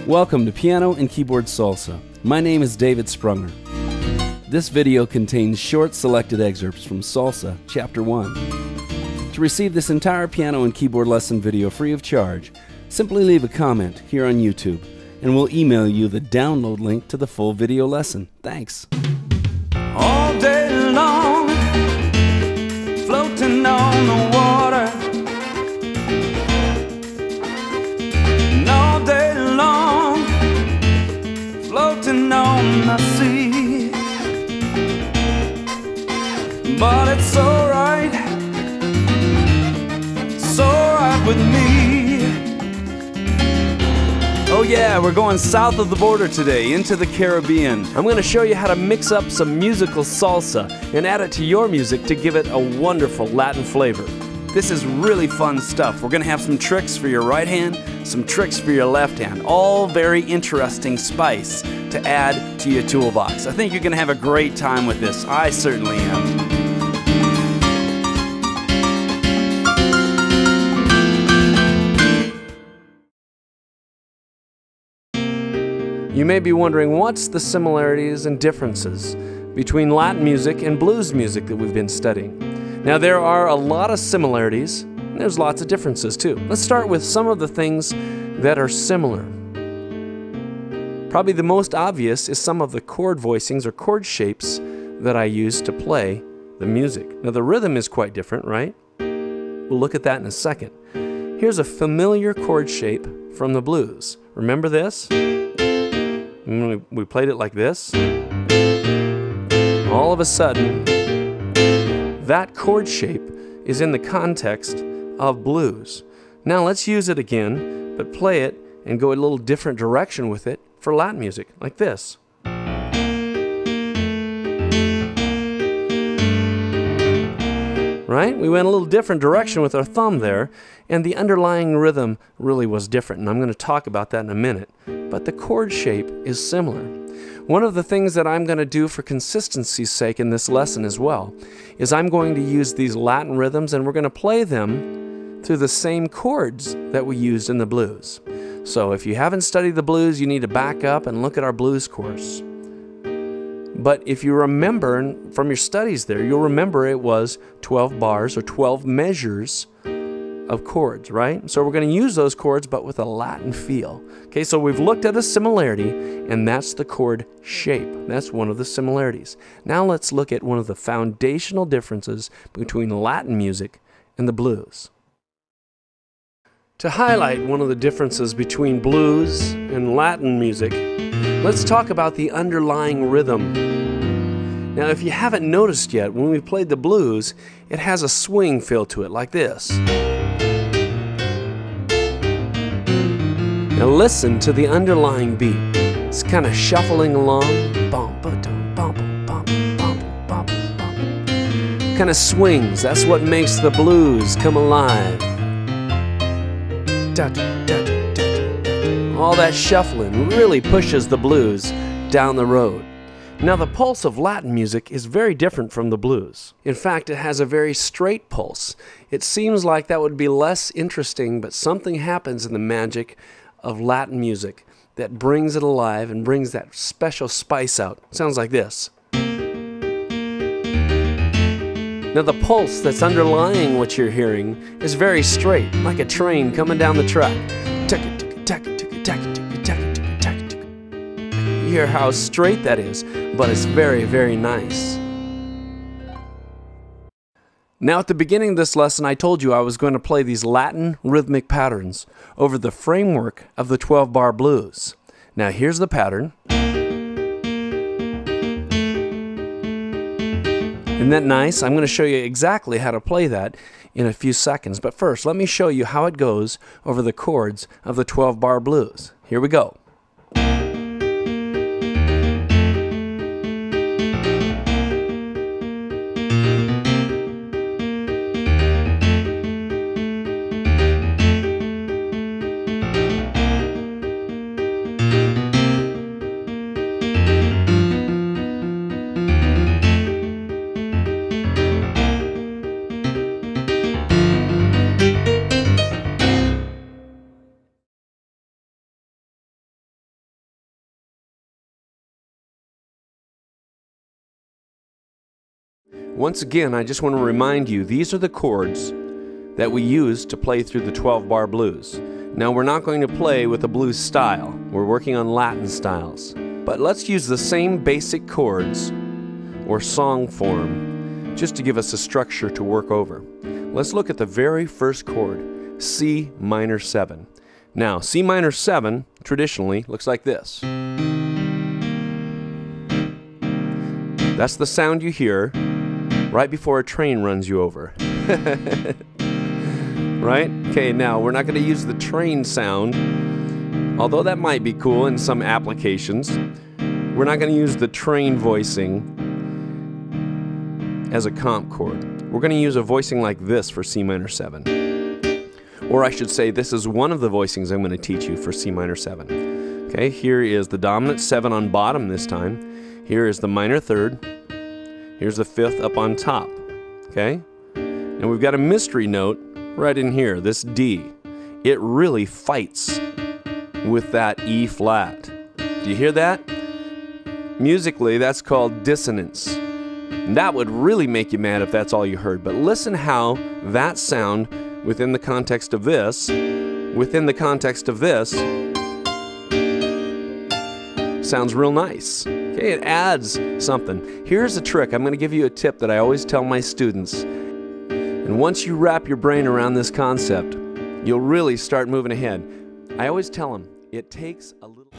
Welcome to Piano and Keyboard Salsa. My name is David Sprunger. This video contains short selected excerpts from Salsa, Chapter 1. To receive this entire piano and keyboard lesson video free of charge, simply leave a comment here on YouTube, and we'll email you the download link to the full video lesson. Thanks. All day long, floating on the water. And all day long, floating on the sea. But it's alright, it's alright with me. Oh yeah, we're going south of the border today, into the Caribbean. I'm going to show you how to mix up some musical salsa and add it to your music to give it a wonderful Latin flavor. This is really fun stuff. We're going to have some tricks for your right hand, some tricks for your left hand. All very interesting spice to add to your toolbox. I think you're going to have a great time with this. I certainly am. You may be wondering, what's the similarities and differences between Latin music and blues music that we've been studying? Now, there are a lot of similarities, and there's lots of differences too. Let's start with some of the things that are similar. Probably the most obvious is some of the chord voicings or chord shapes that I use to play the music. Now, the rhythm is quite different, right? We'll look at that in a second. Here's a familiar chord shape from the blues. Remember this? We played it like this. All of a sudden, that chord shape is in the context of blues. Now let's use it again, but play it and go a little different direction with it for Latin music, like this. Right? We went a little different direction with our thumb there, and the underlying rhythm really was different, and I'm going to talk about that in a minute. But the chord shape is similar. One of the things that I'm going to do for consistency's sake in this lesson as well is I'm going to use these Latin rhythms, and we're going to play them through the same chords that we used in the blues. So if you haven't studied the blues, you need to back up and look at our blues course. But if you remember from your studies there, you'll remember it was 12 bars or 12 measures of chords, right? So we're going to use those chords, but with a Latin feel. Okay, so we've looked at a similarity, and that's the chord shape. That's one of the similarities. Now let's look at one of the foundational differences between Latin music and the blues. To highlight one of the differences between blues and Latin music, let's talk about the underlying rhythm. Now, if you haven't noticed yet, when we played the blues, it has a swing feel to it, like this. Now listen to the underlying beat. It's kind of shuffling along. Kind of swings. That's what makes the blues come alive. All that shuffling really pushes the blues down the road. Now, the pulse of Latin music is very different from the blues. In fact, it has a very straight pulse. It seems like that would be less interesting, but something happens in the magic of Latin music that brings it alive and brings that special spice out. It sounds like this. Now, the pulse that's underlying what you're hearing is very straight, like a train coming down the track. You hear how straight that is, but it's very, very nice. Now, at the beginning of this lesson, I told you I was going to play these Latin rhythmic patterns over the framework of the 12-bar blues. Now, here's the pattern. Isn't that nice? I'm going to show you exactly how to play that in a few seconds. But first, let me show you how it goes over the chords of the 12-bar blues. Here we go. Once again, I just want to remind you, these are the chords that we use to play through the 12-bar blues. Now, we're not going to play with a blues style. We're working on Latin styles. But let's use the same basic chords or song form just to give us a structure to work over. Let's look at the very first chord, C minor 7. Now, C minor 7 traditionally looks like this. That's the sound you hear right before a train runs you over. Right? Okay, now we're not going to use the train sound, although that might be cool in some applications. We're not going to use the train voicing as a comp chord. We're going to use a voicing like this for C minor 7. Or I should say, this is one of the voicings I'm going to teach you for C minor 7. Okay, here is the dominant 7 on bottom this time. Here is the minor 3rd. Here's the 5th up on top. Okay? And we've got a mystery note right in here, this D. It really fights with that E flat. Do you hear that? Musically, that's called dissonance. And that would really make you mad if that's all you heard. But listen how that sound within the context of this, sounds real nice. Okay, it adds something. Here's a trick. I'm going to give you a tip that I always tell my students. And once you wrap your brain around this concept, you'll really start moving ahead. I always tell them, it takes a little...